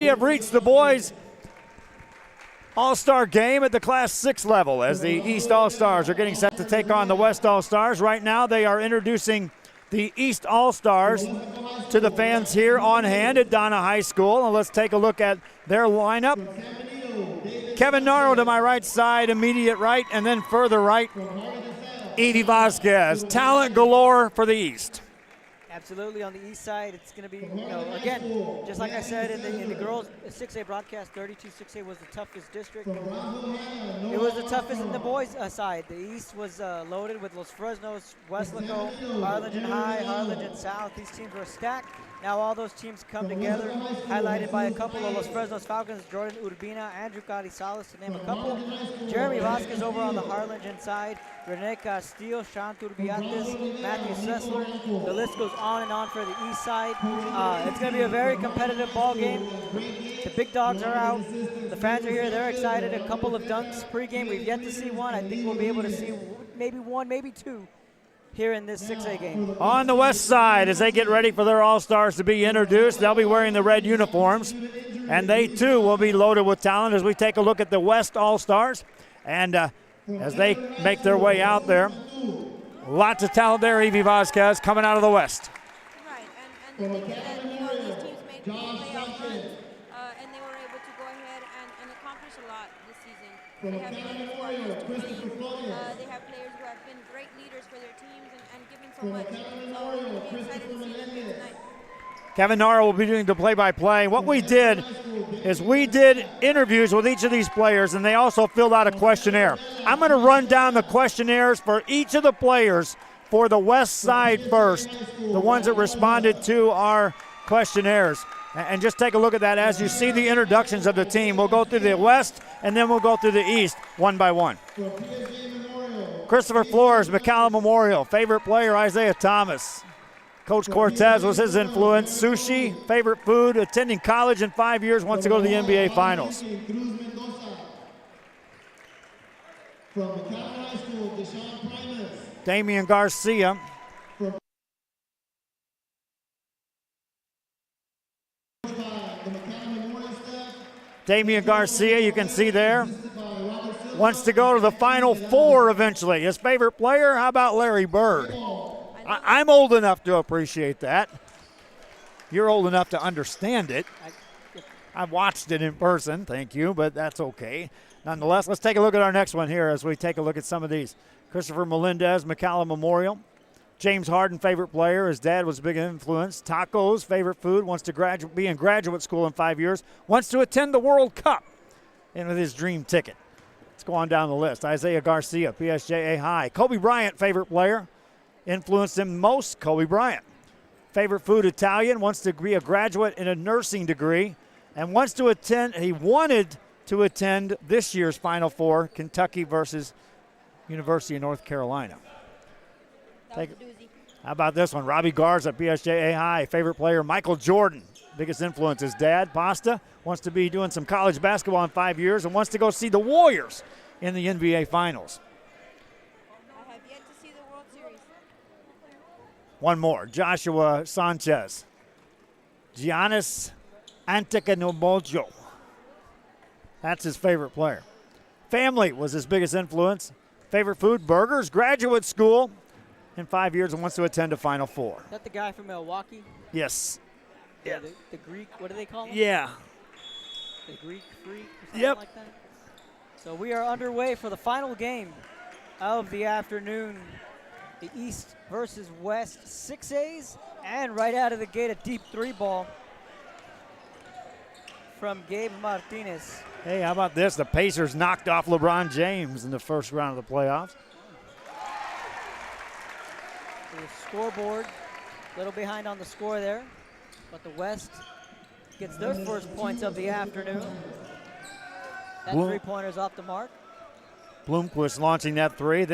have reached the boys All-Star game at the Class 6 level as the East All-Stars are getting set to take on the West All-Stars. Right now they are introducing the East All-Stars to the fans here on hand at Donna High School. And let's take a look at their lineup. Kevin Naro to my right side, immediate right, and then further right, Evie Vasquez. Talent galore for the East. Absolutely, on the east side, it's going to be, again, just like I said in the girls 6A broadcast, 32-6A was the toughest district. It was the toughest in the boys' side. The east was loaded with Los Fresnos, Weslaco, Harlingen High, Harlingen South. These teams were stacked. Now all those teams come together, highlighted by a couple of Los Fresnos Falcons, Jordan Urbina, Andrew Carizales, to name a couple. Jeremy Vasquez over on the Harlingen side, Rene Castillo, Sean Turbiates, Matthew Sessler. The list goes on and on for the east side. It's going to be a very competitive ball game. The big dogs are out. The fans are here. They're excited. A couple of dunks pregame. We've yet to see one. I think we'll be able to see maybe one, maybe two here in this 6A game. On the west side, as they get ready for their All-Stars to be introduced, they'll be wearing the red uniforms, and they too will be loaded with talent as we take a look at the West All-Stars. And as they make their way out there, lots of talent there. Evie Vasquez coming out of the West. Right, and the thing is that, these teams made playoff runs, and they were able to go ahead and accomplish a lot this season. They have players who are used to winning. They have players who have been great leaders for their teams and giving so much. So we're excited to see them here tonight. Kevin Nara will be doing the play-by-play. What we did is we did interviews with each of these players, and they also filled out a questionnaire. I'm going to run down the questionnaires for each of the players for the west side first, the ones that responded to our questionnaires. And just take a look at that as you see the introductions of the team. We'll go through the west, and then we'll go through the east one by one. Christopher Flores, McCallum Memorial. Favorite player, Isaiah Thomas. Coach Cortez was his influence. Sushi, favorite food, attending college in 5 years, wants to go to the NBA Finals. Damian Garcia. Damian Garcia, you can see there, wants to go to the Final Four eventually. His favorite player, how about Larry Bird? I'm old enough to appreciate that. You're old enough to understand it. I've watched it in person, thank you, but that's okay. Nonetheless, let's take a look at our next one here as we take a look at some of these. Christopher Melendez, McCallum Memorial. James Harden, favorite player. His dad was a big influence. Tacos, favorite food. Wants to be in graduate school in 5 years. Wants to attend the World Cup and with his dream ticket. Let's go on down the list. Isaiah Garcia, PSJA High. Kobe Bryant, favorite player. Influenced him most, Kobe Bryant. Favorite food, Italian. Wants to be a graduate in a nursing degree. And he wanted to attend this year's Final Four, Kentucky versus University of North Carolina. How about this one? Robbie Garza, PSJA High. Favorite player, Michael Jordan. Biggest influence, his dad, Pasta. Wants to be doing some college basketball in 5 years and wants to go see the Warriors in the NBA Finals. I have yet to see the World Series. One more, Joshua Sanchez. Giannis Antetokounmpo. That's his favorite player. Family was his biggest influence. Favorite food, burgers. Graduate school in 5 years and wants to attend a Final Four. Is that the guy from Milwaukee? Yes. Yeah. The Greek, what do they call him? Yeah. The Greek freak or something like that? So we are underway for the final game of the afternoon. The East versus West 6As, and right out of the gate, a deep three ball from Gabe Martinez. Hey, how about this? The Pacers knocked off LeBron James in the first round of the playoffs. The scoreboard, a little behind on the score there, but the West gets their first points of the afternoon. That three-pointer's off the mark. Bloomquist launching that three.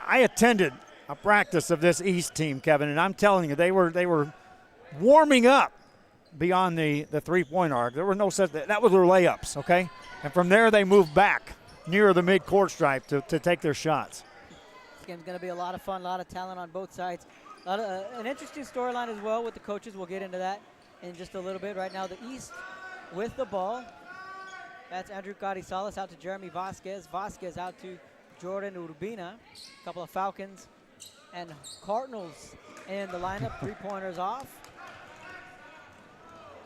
I attended a practice of this East team, Kevin, and I'm telling you, they were warming up beyond the three-point arc. There were no such, that was their layups, okay? And from there they moved back near the mid-court stripe to take their shots. This game's going to be a lot of fun, a lot of talent on both sides. An interesting storyline as well with the coaches. We'll get into that in just a little bit. Right now the East with the ball. That's Andrew Carizales out to Jeremy Vasquez. Vasquez out to Jordan Urbina. A couple of Falcons and Cardinals in the lineup. 3-pointers off.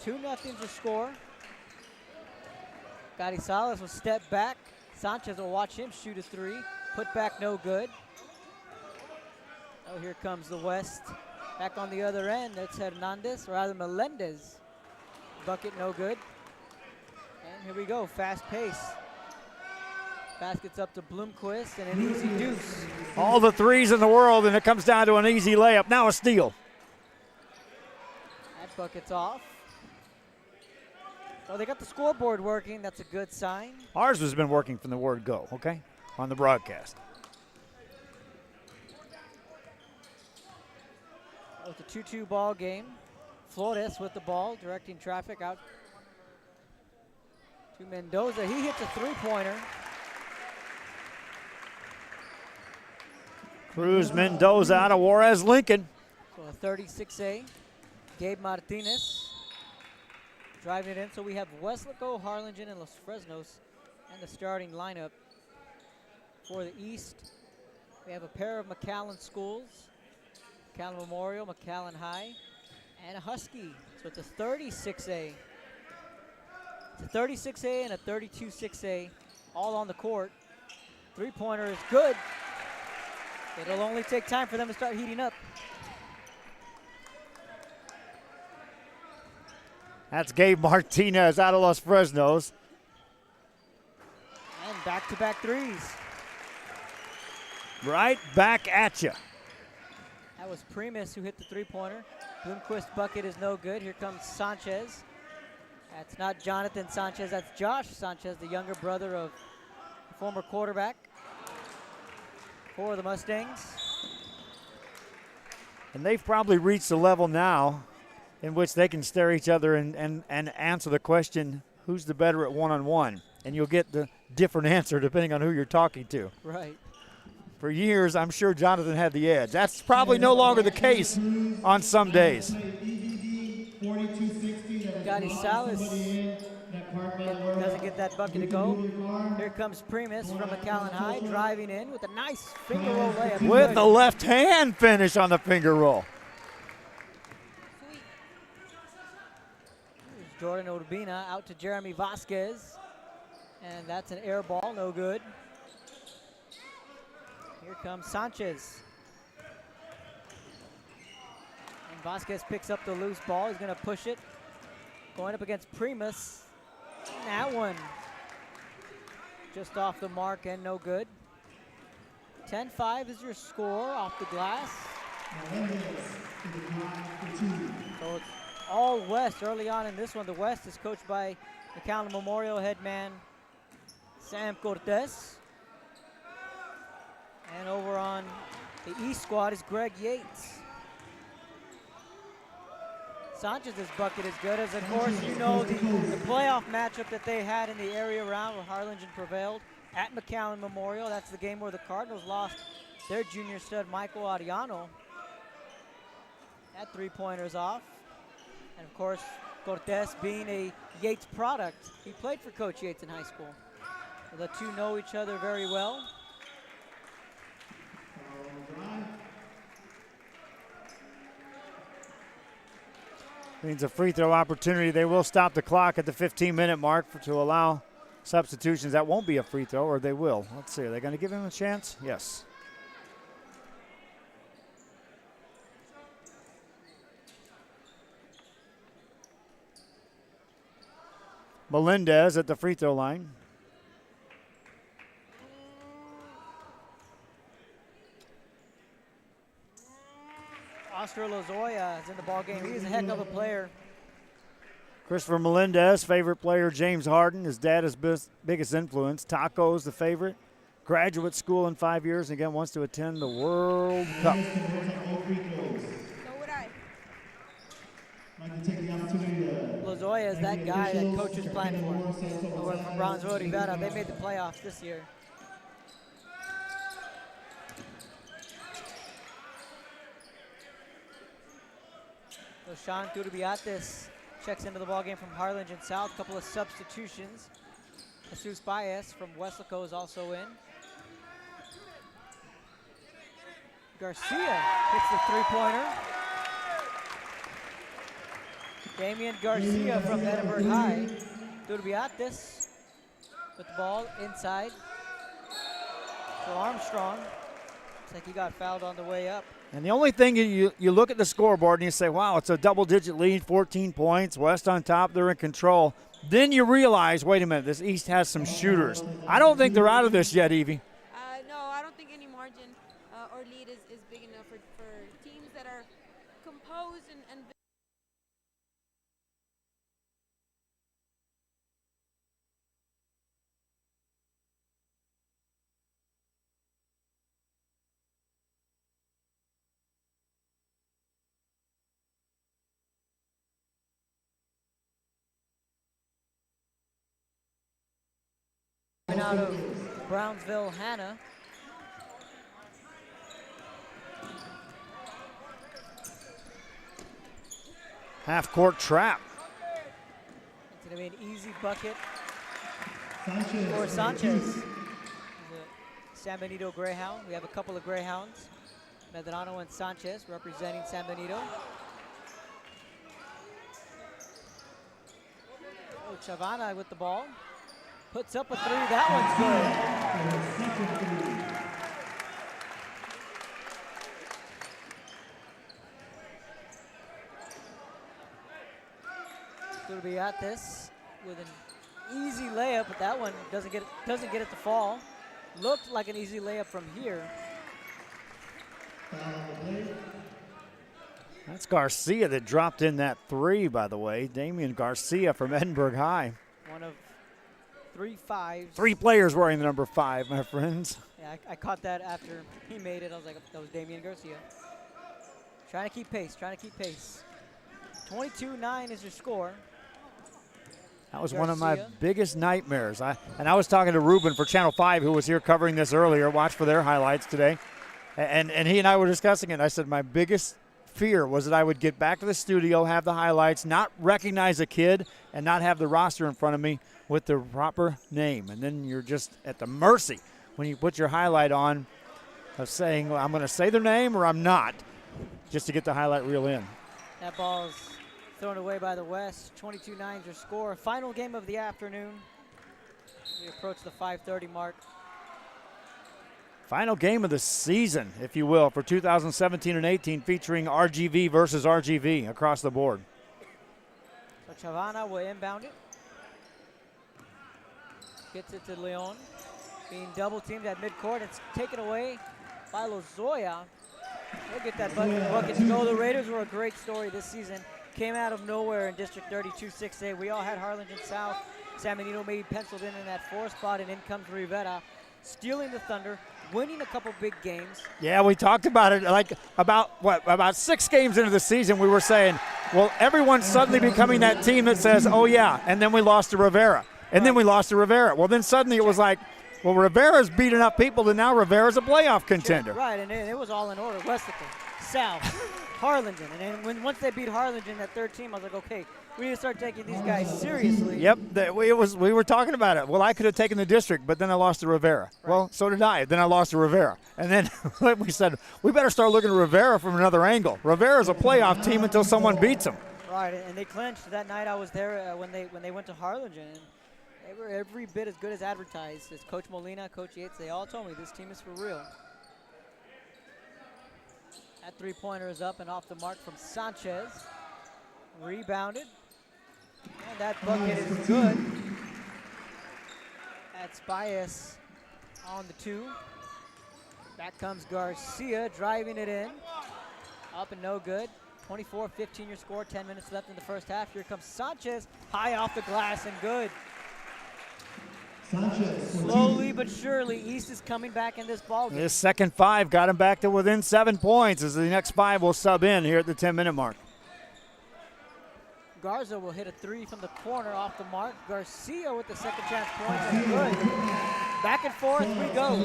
2-0 to score. Carizales will step back. Sanchez will watch him shoot a 3. Put back no good. Oh, here comes the West. Back on the other end, that's Hernandez, or rather Melendez. Bucket no good. And here we go, fast pace. Basket's up to Bloomquist and an easy deuce. All the threes in the world, and it comes down to an easy layup. Now a steal. That bucket's off. Well, they got the scoreboard working. That's a good sign. Ours has been working from the word go, okay, on the broadcast. Oh, it's a 2-2 ball game. Flores with the ball, directing traffic out to Mendoza. He hits a 3-pointer. Cruz Mendoza out of Juarez Lincoln. So a 36A. Gabe Martinez driving it in. So we have Weslaco, Harlingen, and Los Fresnos and the starting lineup. For the East, we have a pair of McAllen schools. McAllen Memorial, McAllen High, and a Husky. So it's a 36A. It's a 36A and a 32-6A all on the court. 3-pointer is good. It'll only take time for them to start heating up. That's Gabe Martinez out of Los Fresnos. And back-to-back threes. Right back at you. That was Primus who hit the 3-pointer. Bloomquist bucket is no good. Here comes Sanchez. That's not Jonathan Sanchez, that's Josh Sanchez, the younger brother of the former quarterback for the Mustangs. And they've probably reached a level now in which they can stare each other and answer the question, who's the better at one-on-one? And you'll get the different answer depending on who you're talking to. Right. For years, I'm sure Jonathan had the edge. That's probably no longer the case on some days. Gotti Salas doesn't get that bucket to go. Here comes Primus from McAllen High, driving in with a nice finger roll layup. With the left hand finish on the finger roll. Here's Jordan Urbina out to Jeremy Vasquez. And that's an air ball, no good. Here comes Sanchez. And Vasquez picks up the loose ball. He's going to push it. Going up against Primus. And that one just off the mark and no good. 10-5 is your score off the glass. So it's all West early on in this one. The West is coached by McAllen Memorial head man Sam Cortez. And over on the East squad is Greg Yates. Sanchez's bucket is good, as of course you know the playoff matchup that they had in the area around where Harlingen prevailed at McAllen Memorial. That's the game where the Cardinals lost their junior stud Michael Ariano. That 3-pointer's off. And of course, Cortez being a Yates product, he played for Coach Yates in high school. So the two know each other very well. Means a free throw opportunity. They will stop the clock at the 15-minute mark to allow substitutions. That won't be a free throw, or they will. Let's see. Are they going to give him a chance? Yes. Melendez at the free throw line. Oscar Lozoya is in the ball game. He's a heck of a player. Christopher Melendez, favorite player James Harden. His dad is biggest influence. Taco's the favorite. Graduate school in 5 years, and again wants to attend the World Cup. So would I. Lozoya is that guy that coach is playing for. Over from Brownsville, Rivera. They made the playoffs this year. So Sean Turbiates checks into the ball game from Harlingen South. Couple of substitutions. Jesus Baez from Weslaco is also in. Garcia hits the three-pointer. Damian Garcia from Edinburgh High. Durbiates with the ball inside for Armstrong. Looks like he got fouled on the way up. And the only thing you look at the scoreboard and you say, wow, it's a double-digit lead, 14 points, West on top, they're in control. Then you realize, wait a minute, this East has some shooters. I don't think they're out of this yet, Evie. No, I don't think any margin or lead is big enough for teams that are composed and Out of Brownsville, Hannah. Half-court trap. It's going to be an easy bucket for Sanchez. He's a San Benito Greyhound. We have a couple of Greyhounds, Medrano and Sanchez representing San Benito. Oh, Chavana with the ball. Puts up a three, that one's good. Durbiates with an easy layup, but that one doesn't get it to fall. Looked like an easy layup from here. That's Garcia that dropped in that three, by the way. Damian Garcia from Edinburgh High. One of 3 fives. 3 players wearing the number 5, my friends. Yeah, I caught that after he made it. I was like, that was Damian Garcia. Trying to keep pace, 22-9 is your score. That was one of my biggest nightmares. I was talking to Ruben for Channel 5, who was here covering this earlier. Watch for their highlights today. And he and I were discussing it. I said my biggest fear was that I would get back to the studio, have the highlights, not recognize a kid, and not have the roster in front of me with the proper name. And then you're just at the mercy when you put your highlight on of saying, well, I'm going to say their name or I'm not, just to get the highlight reel in. That ball's thrown away by the West. 22-9 is your score. Final game of the afternoon. We approach the 5:30 mark. Final game of the season, if you will, for 2017 and 18, featuring RGV versus RGV across the board. So Chavana will inbound it. Gets it to Leon. Being double teamed at midcourt. It's taken away by Lozoya. He'll get that bucket to go. The Raiders were a great story this season. Came out of nowhere in District 32-6A. We all had Harlingen South. San Benito maybe penciled in that 4 spot, and in comes Rivera, stealing the Thunder, winning a couple big games. Yeah, we talked about it about 6 games into the season. We were saying, well, everyone's suddenly becoming that team that says, oh yeah, and then we lost to Rivera, and then we lost to Rivera. Well, then suddenly it was like, well, Rivera's beating up people, and now Rivera's a playoff contender. Right, and it was all in order. Weslaco, South, Harlingen, and then once they beat Harlingen, that third team, I was like, okay, we need to start taking these guys seriously. Yep, we were talking about it. Well, I could have taken the district, but then I lost to Rivera. Right. Well, so did I. Then I lost to Rivera. And then we said, we better start looking at Rivera from another angle. Rivera's a playoff team until someone beats them. Right, and they clinched. That night I was there when they went to Harlingen. And they were every bit as good as advertised. As Coach Molina, Coach Yates, they all told me this team is for real. That three-pointer is up and off the mark from Sanchez. Rebounded. And that bucket is good. That's Baez on the 2. Back comes Garcia driving it in. Up and no good. 24-15 your score, 10 minutes left in the first half. Here comes Sanchez, high off the glass and good. Slowly but surely, East is coming back in this ball game. This second 5 got him back to within 7 points as the next 5 will sub in here at the 10-minute mark. Garza will hit a 3 from the corner off the mark. Garcia with the second chance point and good. Back and forth we go.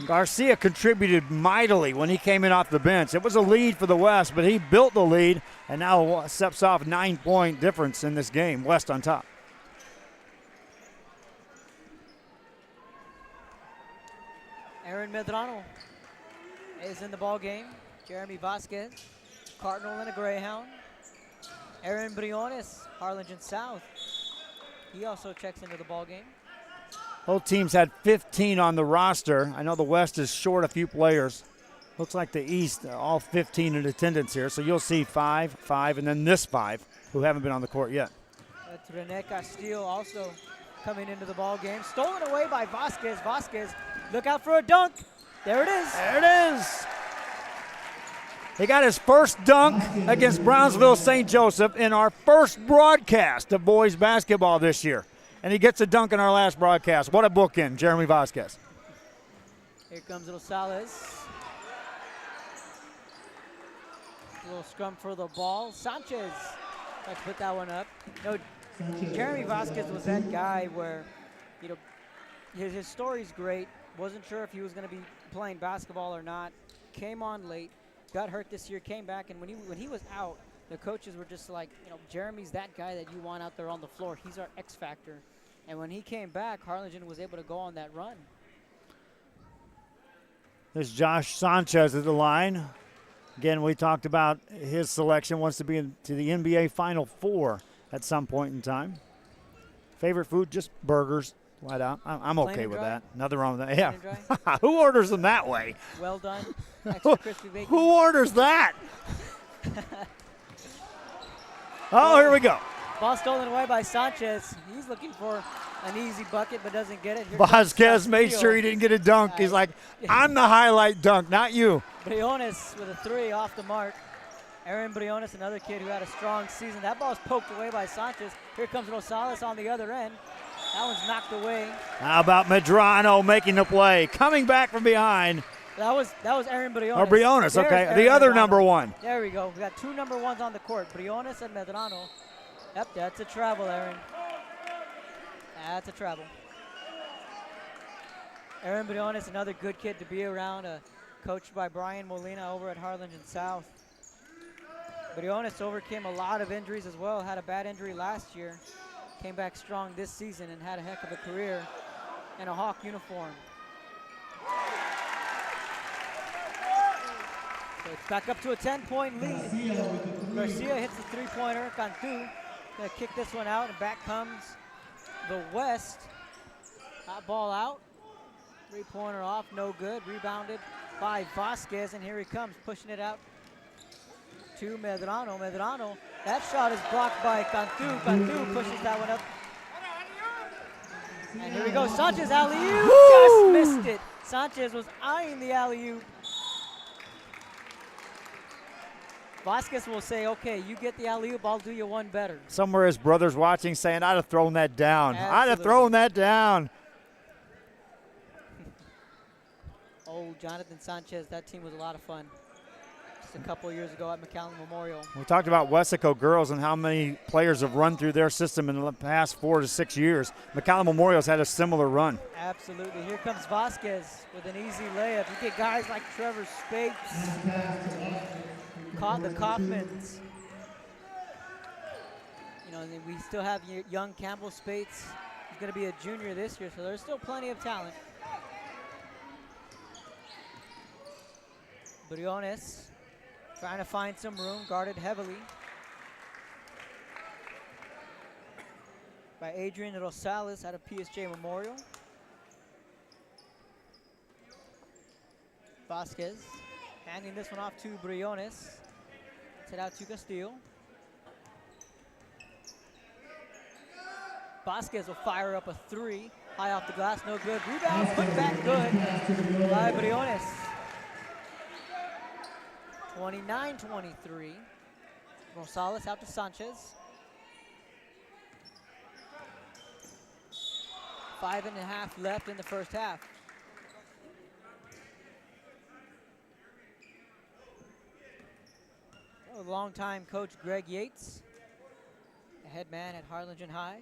Garcia contributed mightily when he came in off the bench. It was a lead for the West, but he built the lead and now steps off 9-point difference in this game. West on top. Aaron Medrano is in the ball game. Jeremy Vasquez, Cardinal and a Greyhound. Aaron Briones, Harlingen South. He also checks into the ball game. Both teams had 15 on the roster. I know the West is short a few players. Looks like the East, all 15 in attendance here. So you'll see 5, and then this 5 who haven't been on the court yet. That's Rene Castillo also coming into the ball game. Stolen away by Vasquez. Vasquez, look out for a dunk. There it is. There it is. He got his first dunk against Brownsville St. Joseph in our first broadcast of boys basketball this year. And he gets a dunk in our last broadcast. What a bookend, Jeremy Vasquez. Here comes Rosales. A little scrum for the ball. Sanchez, let's put that one up. No, Jeremy Vasquez was that guy where, you know, his story's great. Wasn't sure if he was going to be playing basketball or not. Came on late, got hurt this year, came back, and when he was out, the coaches were just like, you know, Jeremy's that guy that you want out there on the floor. He's our X factor. And when he came back, Harlingen was able to go on that run. There's Josh Sanchez at the line. Again, we talked about his selection, wants to be to the NBA Final Four at some point in time. Favorite food, just burgers, flat out. I'm okay with that. Nothing wrong with that. Yeah. Who orders them that way? Well done. Extra crispy bacon. Who orders that? Oh, here we go. Ball stolen away by Sanchez. He's looking for an easy bucket, but doesn't get it. Vasquez made sure he didn't get a dunk. He's like, I'm the highlight dunk, not you. Briones with a 3 off the mark. Aaron Briones, another kid who had a strong season. That ball's poked away by Sanchez. Here comes Rosales on the other end. That one's knocked away. How about Medrano making the play, coming back from behind. That was Aaron Briones. Or Briones, okay. The other number one. There we go. We got 2 number 1s on the court, Briones and Medrano. Yep, that's a travel, Aaron. That's a travel. Aaron Briones, another good kid to be around, coached by Brian Molina over at Harlingen South. Briones overcame a lot of injuries as well, had a bad injury last year, came back strong this season and had a heck of a career in a Hawk uniform. So it's back up to a 10-point lead. Garcia hits the 3-pointer. Cantu gonna kick this one out, and back comes the West. Hot ball out. 3-pointer off, no good. Rebounded by Vasquez, and here he comes, pushing it out to Medrano. Medrano, that shot is blocked by Cantu. Cantu pushes that one up. And here we go, Sanchez alley-oop, just missed it. Sanchez was eyeing the alley-oop. Vasquez will say, okay, you get the alley-oop, I'll do you one better. Somewhere his brother's watching saying, I'd have thrown that down. Absolutely. I'd have thrown that down. Oh, Jonathan Sanchez, that team was a lot of fun. Just a couple years ago at McAllen Memorial. We talked about Wessico girls and how many players have run through their system in the past 4 to 6 years. McAllen Memorial's had a similar run. Absolutely. Here comes Vasquez with an easy layup. You get guys like Trevor Spates, the Kaufmans. You know, and then we still have young Campbell Spates. He's going to be a junior this year, so there's still plenty of talent. Briones trying to find some room, guarded heavily by Adrian Rosales out of PSJ Memorial. Vasquez handing this one off to Briones. Set out to Castillo. Vasquez will fire up a 3. High off the glass, no good. Rebound, put back good by Briones. 29-23. Rosales out to Sanchez. 5.5 left in the first half. Longtime coach Greg Yates, the head man at Harlingen High.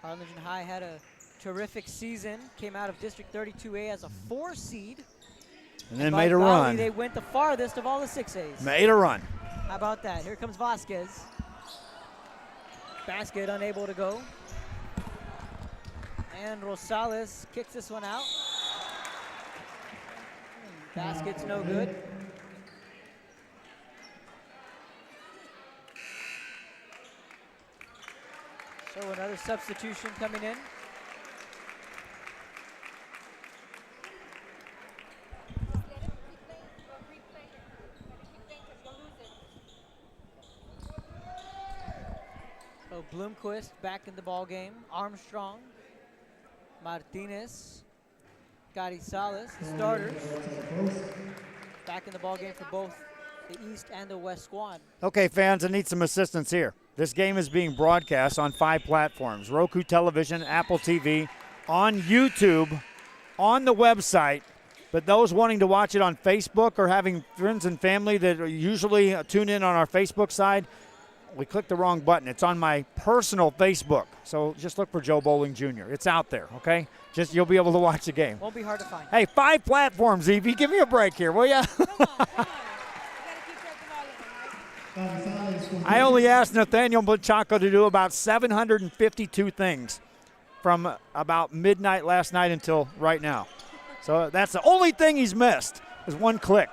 Harlingen High had a terrific season. Came out of District 32A as a 4 seed. And then By made a Valley, run. They went the farthest of all the 6As. Made a run. How about that? Here comes Vasquez. Basket unable to go. And Rosales kicks this one out. Basket's no good. So another substitution coming in. So Bloomquist back in the ball game. Armstrong, Martinez, Carizales, the starters. Back in the ball game for both the East and the West squad. Okay, fans, I need some assistance here. This game is being broadcast on 5 platforms: Roku television, Apple TV, on YouTube, on the website. But those wanting to watch it on Facebook or having friends and family that usually tune in on our Facebook side, we clicked the wrong button. It's on my personal Facebook. So just look for Joe Bowling Jr. It's out there, okay? Just you'll be able to watch the game. Won't be hard to find. Hey, 5 platforms, Evie. Give me a break here, will ya? Come on. You gotta keep track of all of them, right? I only asked Nathaniel Machaco to do about 752 things from about midnight last night until right now. So that's the only thing he's missed is 1 click.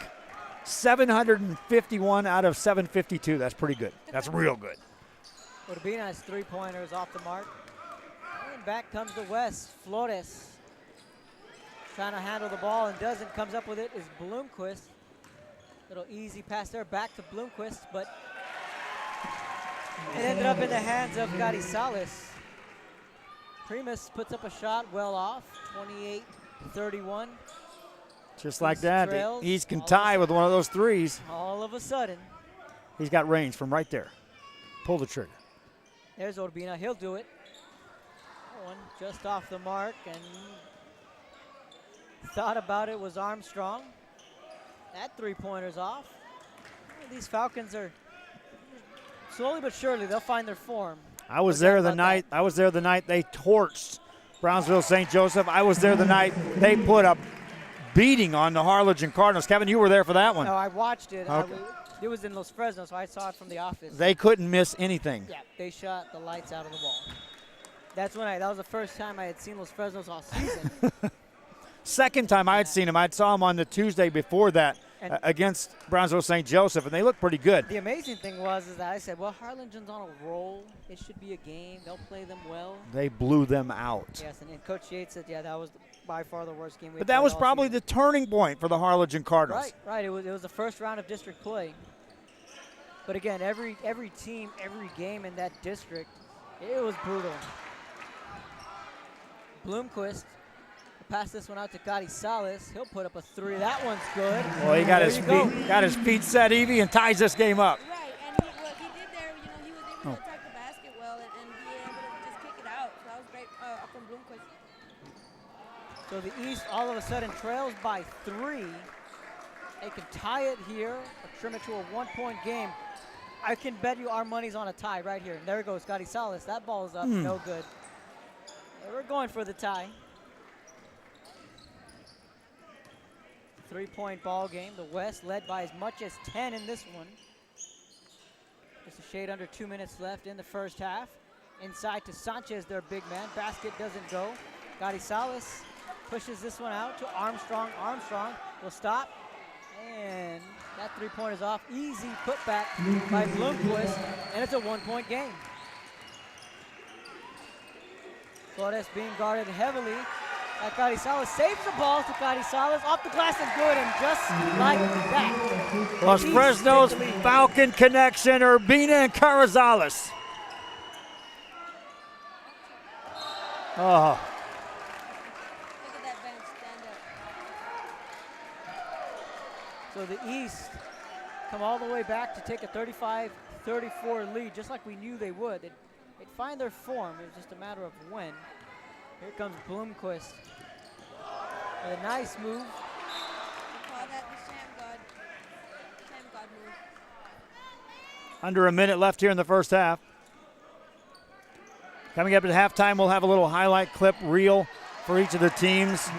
751 out of 752. That's pretty good. That's real good. Urbina's 3-pointers off the mark. And back comes the West. Flores trying to handle the ball and doesn't. Comes up with it is Bloomquist. Little easy pass there back to Bloomquist, but it ended up in the hands of Carizales. Primus puts up a shot well off, 28-31. Just like that, trails. the East can tie with one of those threes. All of a sudden, He's got range from right there. Pull the trigger. there's Urbina. He'll do it. That one just off the mark, and thought about it was Armstrong. That 3-pointer's off. These Falcons are slowly but surely they'll find their form. I was there the night. I was there the night they torched Brownsville St. Joseph. I was there the night they put a beating on the Harlingen Cardinals. Kevin, you were there for that one. No, I watched it. Okay. It was in Los Fresnos, so I saw it from the office. They couldn't miss anything. Yeah, they shot the lights out of the ball. That was the first time I had seen Los Fresnos all season. Second time I had seen them, I saw them on the Tuesday before that against Brownsville St. Joseph, and they looked pretty good. The amazing thing was that I said, well, Harlingen's on a roll. It should be a game. They'll play them well. They blew them out. Yes, and Coach Yates said, yeah, that was by far the worst game we But that was probably the turning point for the Harlingen Cardinals. Right. It was the first round of district play. But again, every team, every game in that district, it was brutal. Bloomquist pass this one out to Carizales. He'll put up a 3. That one's good. Well, he got his feet set, Evie, and ties this game up. Right, and what he did there, he was able to attack the basket well and be able to just kick it out. So that was great up from Bloomquist. So the East all of a sudden trails by 3. They can tie it here or trim it to a 1-point game. I can bet you our money's on a tie right here. And there it goes, Carizales. That ball's up, no good. Yeah, we're going for the tie. 3-point ball game. The West led by as much as 10 in this one. Just a shade under 2 minutes left in the first half. Inside to Sanchez, their big man. Basket doesn't go. Carizales pushes this one out to Armstrong. Armstrong will stop. And that 3-point is off. Easy putback by Bloomquist. And it's a 1-point game. Flores being guarded heavily. Carizales saves the ball to Carizales off the glass and good, and just like that. Los Fresnos Falcon connection, Urbina and Carizales. Oh. Look at that bench stand up. So the East come all the way back to take a 35-34 lead, just like we knew they would. They'd find their form. It was just a matter of when. Here comes Bloomquist. A nice move. We call that the Sham God move. Under a minute left here in the first half. Coming up at halftime, we'll have a little highlight clip reel for each of the teams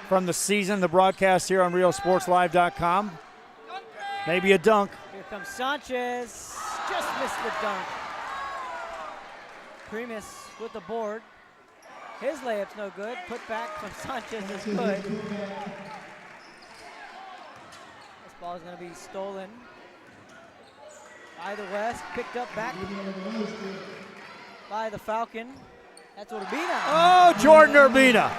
from the season, the broadcast here on RealSportsLive.com. Maybe a dunk. Here comes Sanchez. Just missed the dunk. Primus with the board. His layup's no good. Put back from Sanchez is good. This ball is going to be stolen by the West. Picked up back by the Falcon. That's Urbina. Oh, Jordan Urbina.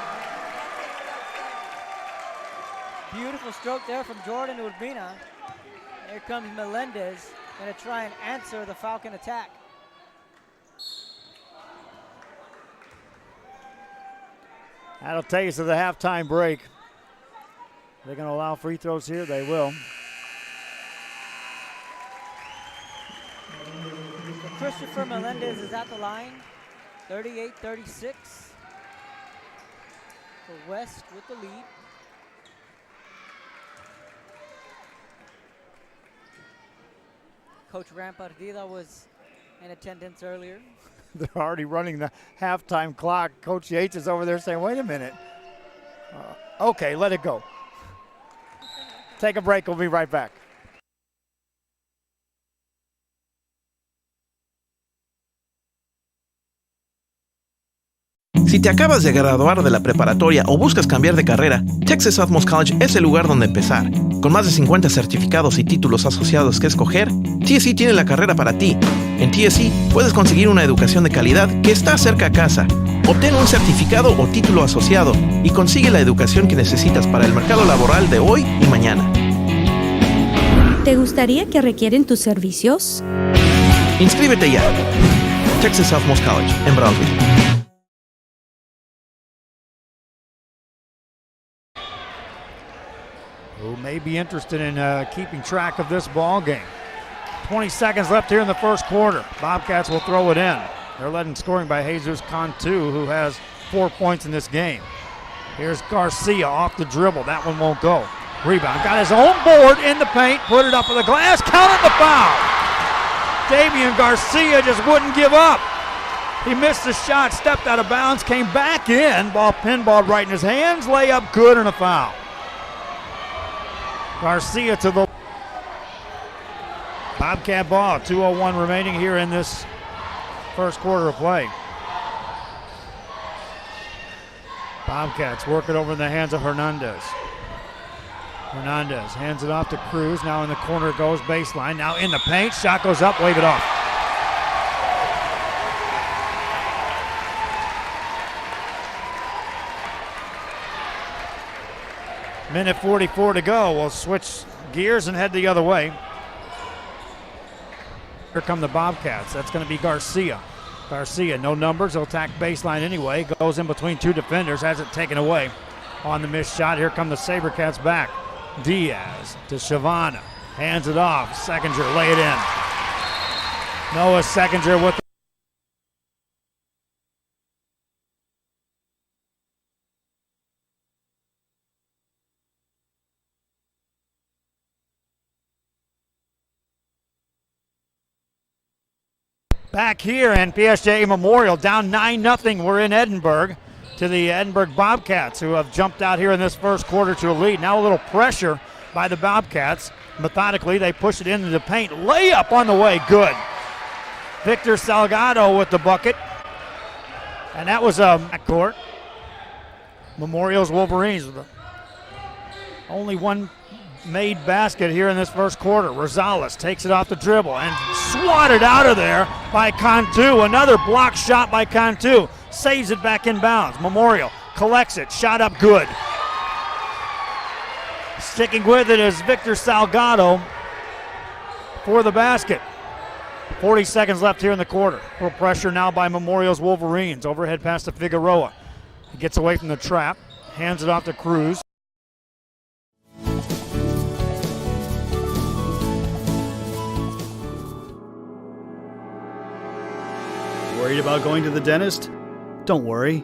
Beautiful stroke there from Jordan Urbina. Here comes Melendez. Going to try and answer the Falcon attack. That'll take us to the halftime break. They're going to allow free throws here. They will. Christopher Melendez is at the line. 38-36. For West with the lead. Coach Rampardilla was in attendance earlier. They're already running the halftime clock. Coach Yates is over there saying, wait a minute. Okay, let it go. Take a break. We'll be right back. Si te acabas de graduar de la preparatoria o buscas cambiar de carrera, Texas Southmost College es el lugar donde empezar. Con más de 50 certificados y títulos asociados que escoger, TSC tiene la carrera para ti. En TSC puedes conseguir una educación de calidad que está cerca a casa. Obtén un certificado o título asociado y consigue la educación que necesitas para el mercado laboral de hoy y mañana. ¿Te gustaría que requieren tus servicios? Inscríbete ya. Texas Southmost College, en Brownsville. Who may be interested in keeping track of this ball game. 20 seconds left here in the first quarter. Bobcats will throw it in. They're led in scoring by Jesus Cantu, who has 4 points in this game. Here's Garcia off the dribble. That one won't go. Rebound. Got his own board in the paint. Put it up with the glass. Counted the foul. Damian Garcia just wouldn't give up. He missed the shot. Stepped out of bounds. Came back in. Ball pinballed right in his hands. Layup good and a foul. Garcia to the Bobcat ball. 2:01 remaining here in this first quarter of play. Bobcats work it over in the hands of Hernandez. Hernandez hands it off to Cruz. Now in the corner goes baseline. Now in the paint. Shot goes up. Wave it off. Minute 44 to go. We'll switch gears and head the other way. Here come the Bobcats. That's going to be Garcia. Garcia, no numbers. He'll attack baseline anyway. Goes in between two defenders. Has it taken away on the missed shot. Here come the SaberCats back. Diaz to Shavana. Hands it off. Seconder, lay it in. Noah Seconder with the back here, and PSG Memorial down 9-0. We're in Edinburgh to the Edinburgh Bobcats, who have jumped out here in this first quarter to a lead. Now a little pressure by the Bobcats. Methodically, they push it into the paint. Layup on the way, good. Victor Salgado with the bucket. And that was a backcourt. Memorial's Wolverines with only one made basket here in this first quarter. Rosales takes it off the dribble and swatted out of there by Cantu. Another block shot by Cantu. Saves it back in bounds. Memorial collects it. Shot up good. Sticking with it is Victor Salgado for the basket. 40 seconds left here in the quarter. A little pressure now by Memorial's Wolverines. Overhead pass to Figueroa. He gets away from the trap. Hands it off to Cruz. Worried about going to the dentist? Don't worry.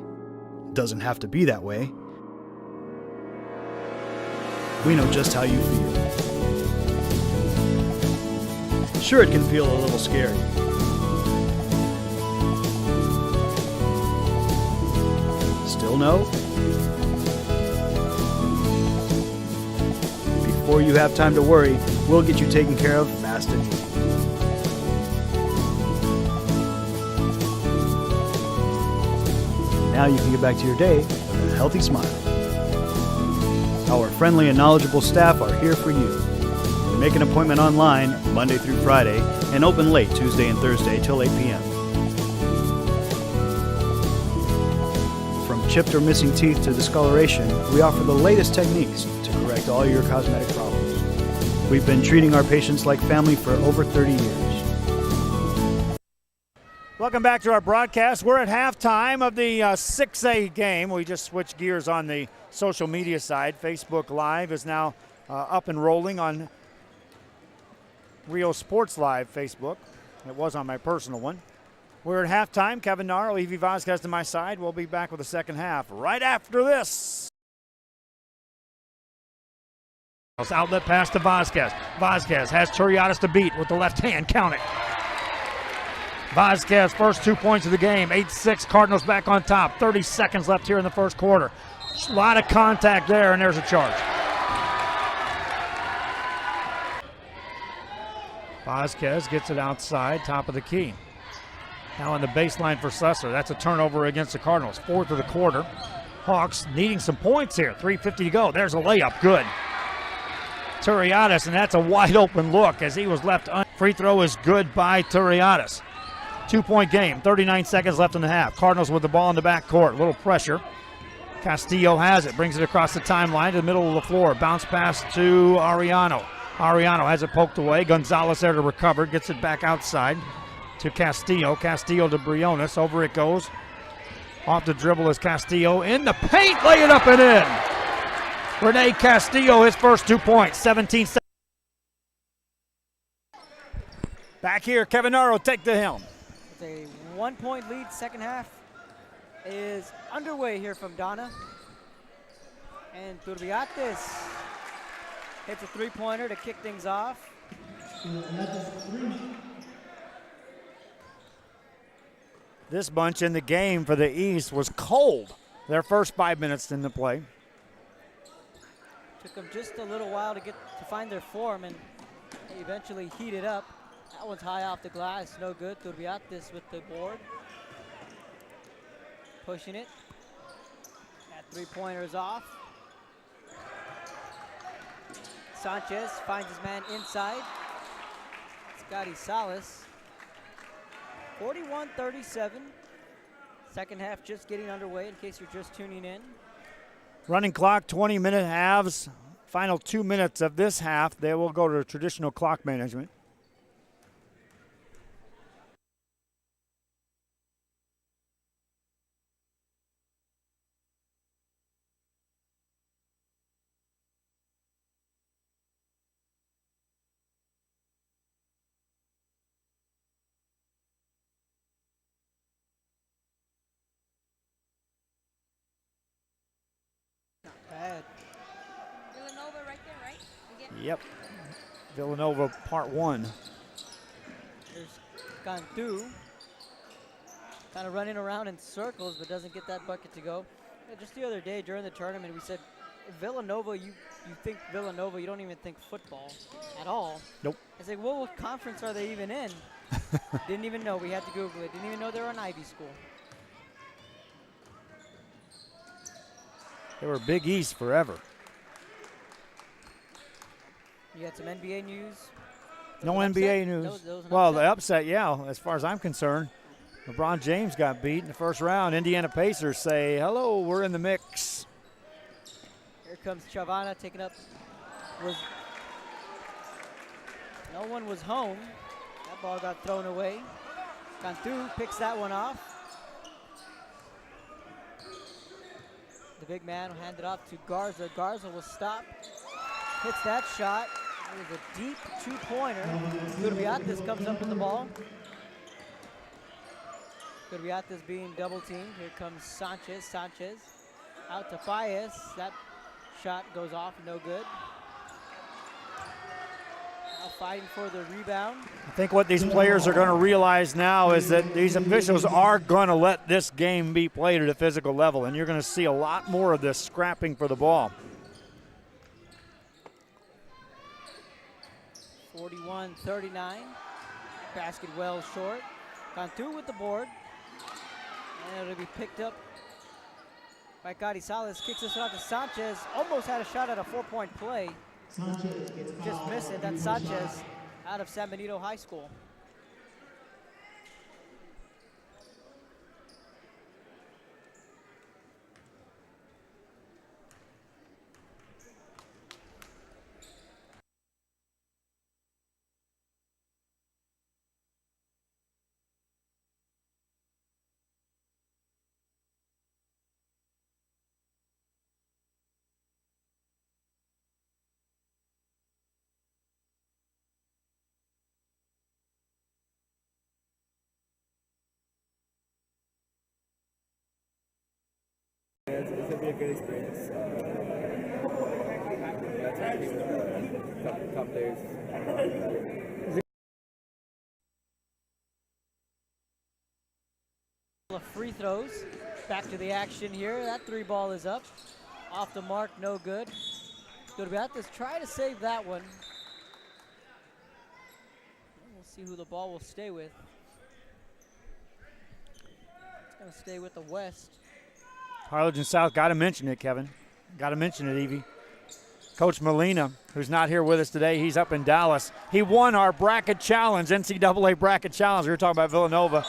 It doesn't have to be that way. We know just how you feel. Sure, it can feel a little scary. you'll know before you have time to worry. We'll get you taken care of fast and easy. Now you can get back to your day with a healthy smile. Our friendly and knowledgeable staff are here for you. Make an appointment online Monday through Friday and open late Tuesday and Thursday till 8 p.m. From chipped or missing teeth to discoloration, we offer the latest techniques to correct all your cosmetic problems. We've been treating our patients like family for over 30 years. Welcome back to our broadcast. We're at halftime of the 6A game. We just switched gears on the social media side. Facebook Live is now up and rolling on Rio Sports Live Facebook. It was on my personal one. We're at halftime. Kevin Narl, Evie Vasquez to my side. We'll be back with the second half right after this. Outlet pass to Vasquez. Vasquez has Turiatis to beat with the left hand. Count it. Vasquez, first 2 points of the game. 8-6, Cardinals back on top. 30 seconds left here in the first quarter. A lot of contact there, and there's a charge. Vasquez gets it outside, top of the key. Now on the baseline for Susser. That's a turnover against the Cardinals. Fourth of the quarter. Hawks needing some points here. 3:50 to go. There's a layup. Good. Turiatis, and that's a wide open look as he was left. Free throw is good by Turiatis. 2-point game. 39 seconds left in the half. Cardinals with the ball in the backcourt. A little pressure. Castillo has it. Brings it across the timeline to the middle of the floor. Bounce pass to Ariano. Ariano has it poked away. Gonzalez there to recover. Gets it back outside to Castillo. Castillo to Briones. Over it goes. Off the dribble is Castillo. In the paint. Lay it up and in. Rene Castillo, his first 2 points. 17 seconds. Back here, Kevin Naro take the helm. It's a 1-point lead. Second half is underway here from Donna. And Turbiates hits a three-pointer to kick things off. This bunch in the game for the East was cold. Their first 5 minutes in the play. Took them just a little while to find their form, and they eventually heated up. That one's high off the glass, no good. Turbiates with the board. Pushing it. That three-pointer is off. Sanchez finds his man inside. Scotty Salas. 41-37. Second half just getting underway in case you're just tuning in. Running clock, 20-minute halves. Final 2 minutes of this half, they will go to traditional clock management. Bad. Villanova right there, right? Again? Yep. Villanova part one. There's Cantu. Kind of running around in circles, but doesn't get that bucket to go. Yeah, just the other day during the tournament, we said, Villanova, you think Villanova, you don't even think football at all. Nope. I said, well, what conference are they even in? Didn't even know. We had to Google it. Didn't even know they were an Ivy school. They were Big East forever. You got some NBA news? No An NBA upset? news. There was an Well, upset? the upset, yeah, as far as I'm concerned. LeBron James got beat in the first round. Indiana Pacers say, hello, we're in the mix. Here comes Chavana taking up. No one was home. That ball got thrown away. Cantu picks that one off. The big man will hand it off to Garza. Garza will stop. Hits that shot. It was a deep two-pointer. Turbiates comes up with the ball. Turbiates being double-teamed. Here comes Sanchez. Sanchez out to Paez. That shot goes off, no good. Now fighting for the rebound. I think what these players are going to realize now is that these officials are going to let this game be played at a physical level, and you're going to see a lot more of this scrapping for the ball. 41-39. Basket well short. Cantu with the board. And it'll be picked up by Gotti Salas. Kicks this out to Sanchez. Almost had a shot at a 4-point play. Just missed it. That's Sanchez out of San Benito High School. It's going to be a good experience. Top players. Free throws. Back to the action here. That 3 ball is up. Off the mark, no good. Good about this. Try to save that one. We'll see who the ball will stay with. It's going to stay with the West. Harlingen South, got to mention it, Kevin. Got to mention it, Evie. Coach Molina, who's not here with us today, he's up in Dallas. He won our bracket challenge, NCAA bracket challenge. We were talking about Villanova.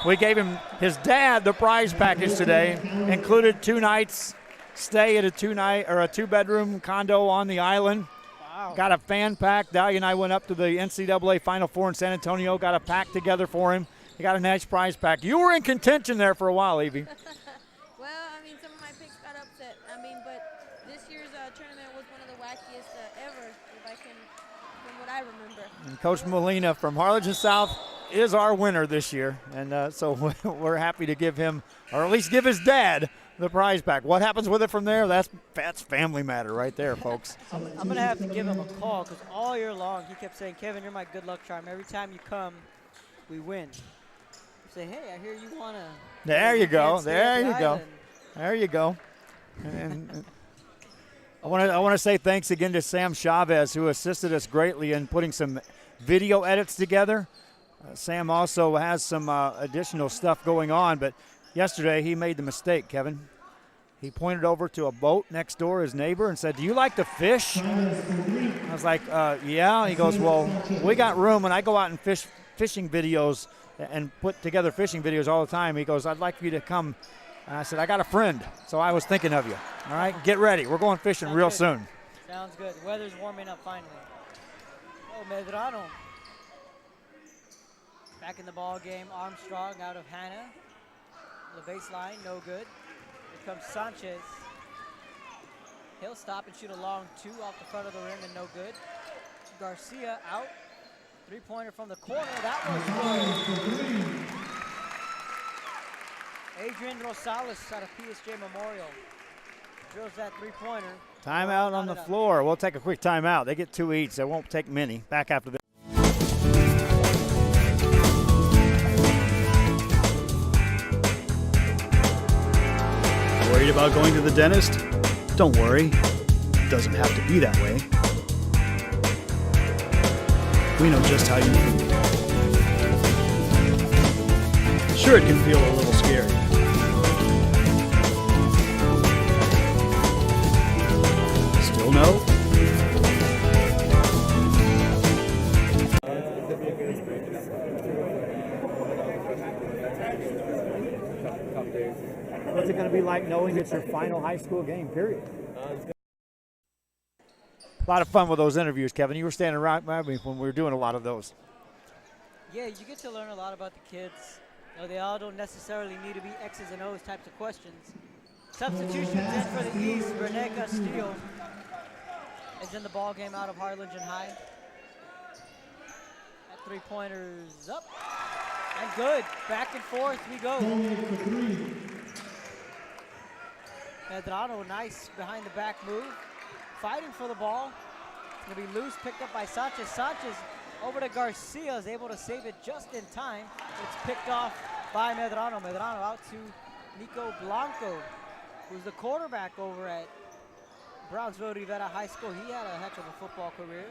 We gave him his dad the prize package today, included 2 nights stay at a 2-bedroom condo on the island. Wow. Got a fan pack. Dahlia and I went up to the NCAA Final Four in San Antonio, got a pack together for him. He got a nice prize pack. You were in contention there for a while, Evie. Some of my picks got upset. But this year's tournament was one of the wackiest ever, if I can, from what I remember. And Coach Molina from Harlingen South is our winner this year, and so we're happy to give him, or at least give his dad, the prize pack. What happens with it from there? That's family matter right there, folks. I'm going to have to give him a call because all year long he kept saying, Kevin, you're my good luck charm. Every time you come, we win. I say, hey, I hear you want to. There you go. There you go. There you go. And I want to say thanks again to Sam Chavez, who assisted us greatly in putting some video edits together. Sam also has some additional stuff going on, but yesterday he made the mistake, Kevin. He pointed over to a boat next door, his neighbor, and said, "Do you like to fish?" I was like, yeah. He goes, well, we got room, and I go out and fishing videos and put together fishing videos all the time. He goes, I'd like for you to come. And I said, I got a friend, so I was thinking of you. All right, get ready. We're going fishing real soon. Sounds good. Weather's warming up finally. Oh, Medrano. Back in the ball game. Armstrong out of Hannah. The baseline, no good. Here comes Sanchez. He'll stop and shoot a long 2 off the front of the rim and no good. Garcia out. 3-pointer from the corner. That was good. Adrian Rosales out of PSJ Memorial drills that 3-pointer. Timeout on the floor. We'll take a quick timeout. They get 2 each. They won't take many. Back after this. Worried about going to the dentist? Don't worry. It doesn't have to be that way. We know just how you feel. Sure, it can feel a little scary. Still no? What's it going to be like knowing it's your final high school game, period? A lot of fun with those interviews, Kevin. You were standing right by me when we were doing a lot of those. Yeah, you get to learn a lot about the kids. You know, they all don't necessarily need to be X's and O's types of questions. Substitutions in for the East. Renee Castillo is in the ball game out of Harlingen High. That 3-pointer's up and good. Back and forth we go. Medrano, nice behind the back move. Fighting for the ball. Gonna be loose, picked up by Sanchez. Sanchez over to Garcia, is able to save it just in time. It's picked off by Medrano. Medrano out to Nico Blanco, who's the quarterback over at Brownsville Rivera High School. He had a heck of a football career.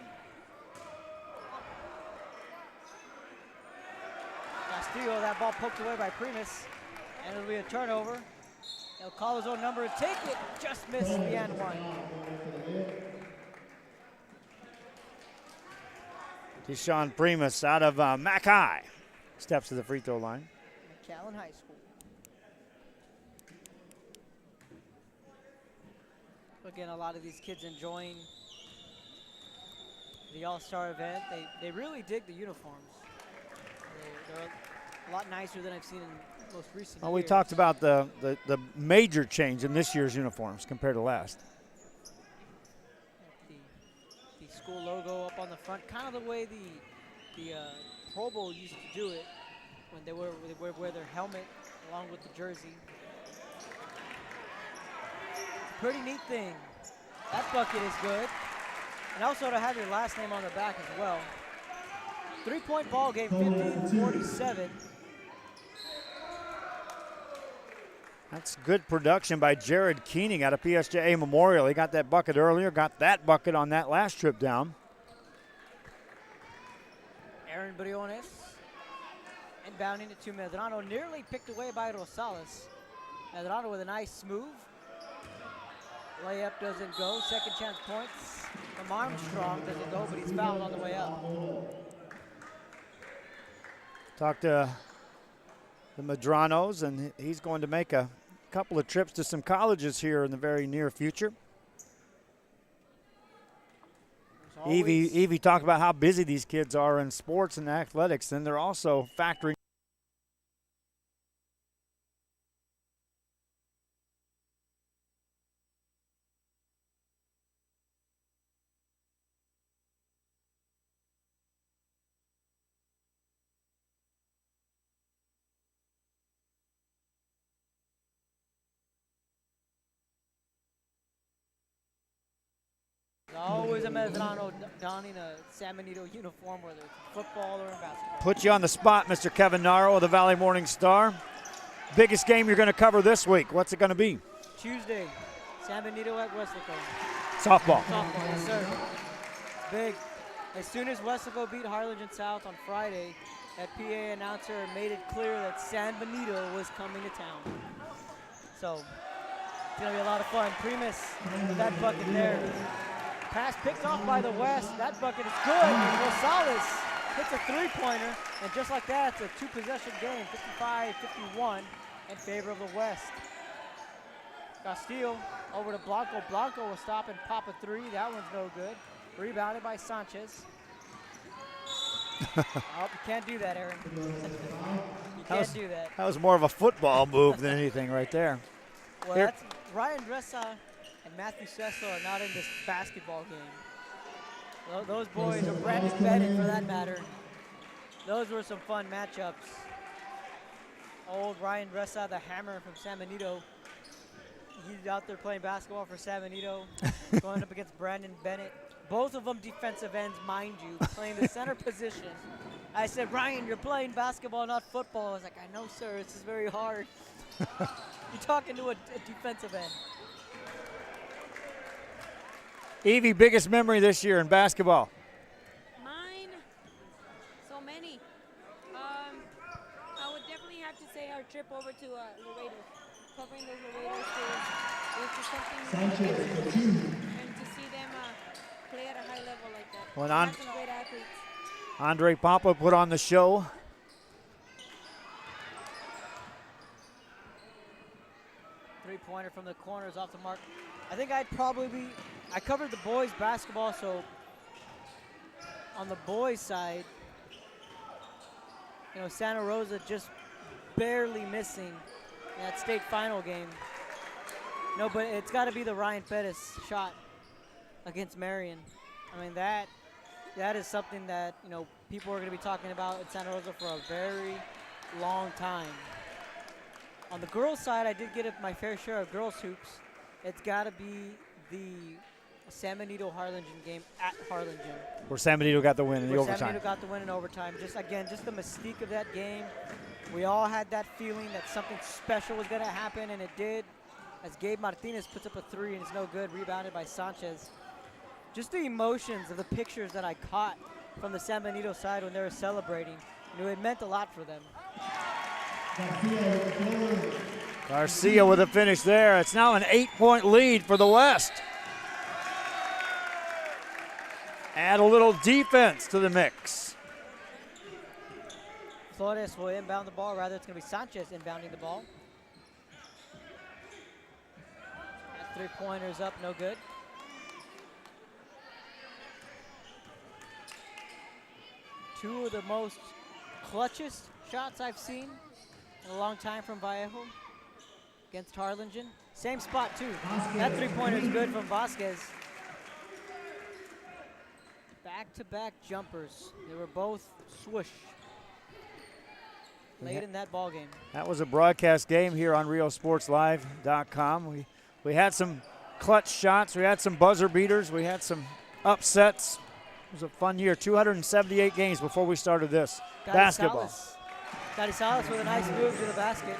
Castillo, that ball poked away by Primus, and it'll be a turnover. He'll call his own number and take it, just missed the end one. Deshaun Primus out of Mackay steps to the free throw line. McAllen High School. Again, a lot of these kids enjoying the All-Star event. They really dig the uniforms. They're a lot nicer than I've seen in most recent Well, years. we talked about the major change in this year's uniforms compared to last. The school logo up on the front, kind of the way the Pro Bowl used to do it when they wear their helmet along with the jersey. Pretty neat thing. That bucket is good. And also to have your last name on the back as well. 3-point ball game, 50-47. That's good production by Jared Keening out of PSJA Memorial. He got that bucket earlier, got that bucket on that last trip down. Aaron Briones inbounding it to Medrano, nearly picked away by Rosales. Medrano with a nice move. Layup doesn't go. Second chance points from Armstrong doesn't go, but he's fouled on the way up. Talked to the Medranos, and he's going to make a couple of trips to some colleges here in the very near future. Evie talked about how busy these kids are in sports and athletics, and they're also factoring. Always a Medrano donning a San Benito uniform, whether it's football or in basketball. Put you on the spot, Mr. Kevin Naro of the Valley Morning Star. Biggest game you're going to cover this week. What's it going to be? Tuesday, San Benito at Westlaco. Softball. Softball, yes sir. Big. As soon as Westlaco beat Harlingen South on Friday, that PA announcer made it clear that San Benito was coming to town. So it's going to be a lot of fun. Primus with that bucket there. Pass picked off by the West. That bucket is good. Rosales hits a three-pointer, and just like that, it's a two-possession game, 55-51 in favor of the West. Castillo over to Blanco. Blanco will stop and pop a three. That one's no good. Rebounded by Sanchez. Oh, you can't do that, Aaron. You can't do that. That was more of a football move than anything right there. Well, that's Ryan Dressa and Matthew Cecil are not in this basketball game. Those boys, or Brandon Bennett for that matter, those were some fun matchups. Old Ryan Dressa, the hammer from San Benito. He's out there playing basketball for San Benito, going up against Brandon Bennett. Both of them defensive ends, mind you, playing the center position. I said, Ryan, you're playing basketball, not football. I was like, I know, sir, this is very hard. You're talking to a defensive end. Evie, biggest memory this year in basketball? Mine, so many. I would definitely have to say our trip over to Laredo. Covering those Laredo schools was just something new and to see them play at a high level like that. When Have some great athletes. Andre Papa put on the show. Three-pointer from the corner is off the mark. I think I covered the boys basketball, so on the boys side, you know, Santa Rosa just barely missing in that state final game. No, but it's got to be the Ryan Pettis shot against Marion. I mean, that is something that, you know, people are going to be talking about in Santa Rosa for a very long time. On the girls' side, I did get my fair share of girls' hoops. It's got to be the San Benito-Harlingen game at Harlingen. Where San Benito got the win in the San overtime. Benito got the win in overtime. Just the mystique of that game. We all had that feeling that something special was going to happen, and it did. As Gabe Martinez puts up a three and it's no good, rebounded by Sanchez. Just the emotions of the pictures that I caught from the San Benito side when they were celebrating. It meant a lot for them. Garcia with a finish there. It's now an 8-point lead for the West. Add a little defense to the mix. Flores will inbound the ball. Rather, it's going to be Sanchez inbounding the ball. That three-pointer's up, no good. Two of the most clutchest shots I've seen in a long time from Vallejo against Harlingen. Same spot, too. That three-pointer is good from Vasquez. Back-to-back jumpers. They were both swoosh late in that ball game. That was a broadcast game here on RioSportsLive.com. We had some clutch shots. We had some buzzer beaters. We had some upsets. It was a fun year. 278 games before we started this basketball. Scotty Salas with a nice move to the basket.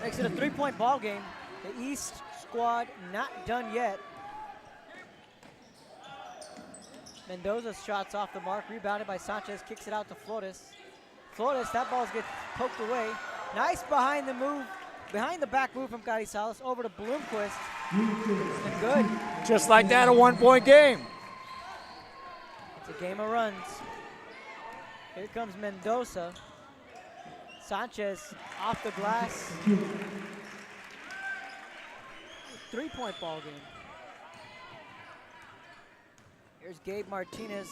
Makes it a three-point ball game. The East squad not done yet. Mendoza's shot's off the mark, rebounded by Sanchez, kicks it out to Flores. Flores, that ball gets poked away. Nice behind the back move from Scotty Salas over to Bloomquist. And good. Just like that, a one-point game. It's a game of runs. Here comes Mendoza. Sanchez off the glass. Three-point ball game. Here's Gabe Martinez.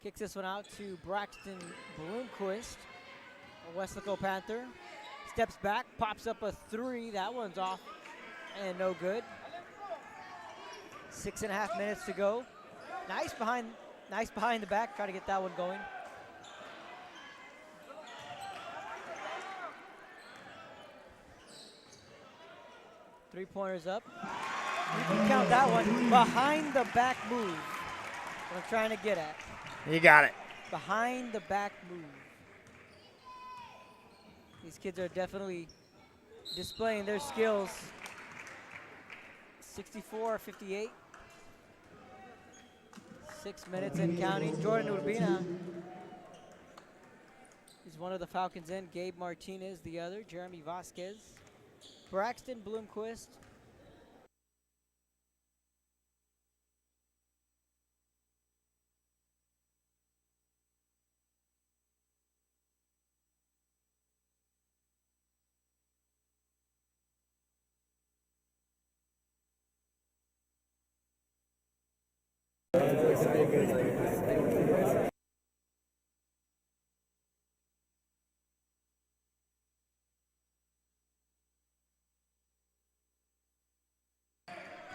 Kicks this one out to Braxton Bloomquist, a Westlaco Panther. Steps back, pops up a three. That one's off and no good. 6.5 minutes to go. Nice behind the back. Try to get that one going. Three-pointers up. You can count that one. Behind the back move. What I'm trying to get at. You got it. Behind the back move. These kids are definitely displaying their skills. 64-58. 6 minutes and counting. Jordan Urbina is one of the Falcons in. Gabe Martinez, the other. Jeremy Vasquez. Braxton Bloomquist.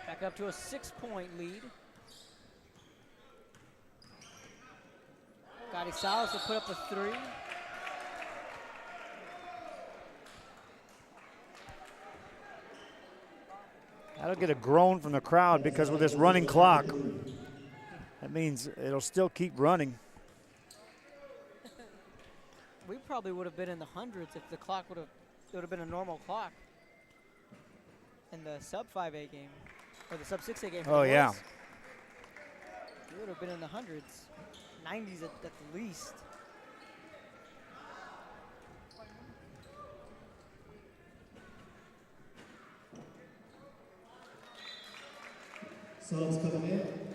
Back up to a 6-point lead. Scotty Salas will put up a three. That'll get a groan from the crowd because with this running clock, that means it'll still keep running. We probably would have been in the hundreds if the clock would have been a normal clock in the sub 5A game or the sub 6A game. Oh yeah. We would have been in the hundreds, 90s at the least.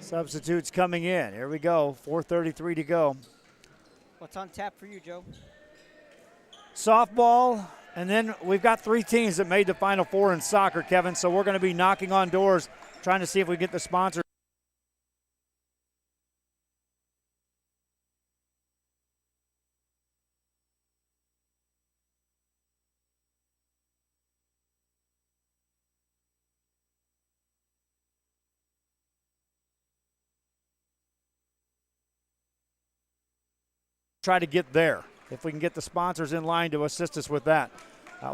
Substitutes coming in. Here we go. 4:33 to go. What's on tap for you, Joe? Softball, and then we've got 3 teams that made the Final Four in soccer, Kevin, so we're going to be knocking on doors, trying to see if we get the sponsors. Try to get there if we can get the sponsors in line to assist us with that.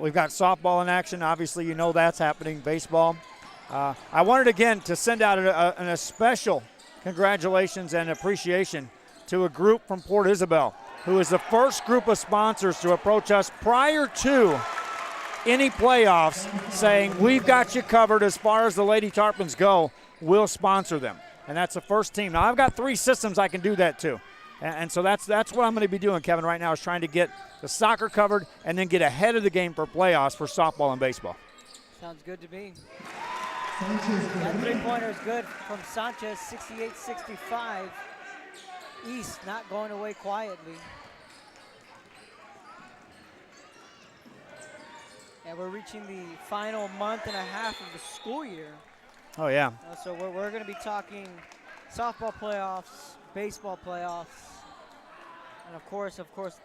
We've got softball in action. Obviously, you know that's happening. Baseball. I wanted again to send out a special congratulations and appreciation to a group from Port Isabel, who is the first group of sponsors to approach us prior to any playoffs, saying we've got you covered as far as the Lady Tarpons go. We'll sponsor them, and that's the first team. Now I've got 3 systems I can do that to, and so that's what I'm going to be doing, Kevin. Right now is trying to get the soccer covered and then get ahead of the game for playoffs for softball and baseball. Sounds good to me. That three-pointer is good from Sanchez, 68-65. East not going away quietly. And we're reaching the final month and a half of the school year. Oh, yeah. So we're going to be talking softball playoffs, baseball playoffs, and of course,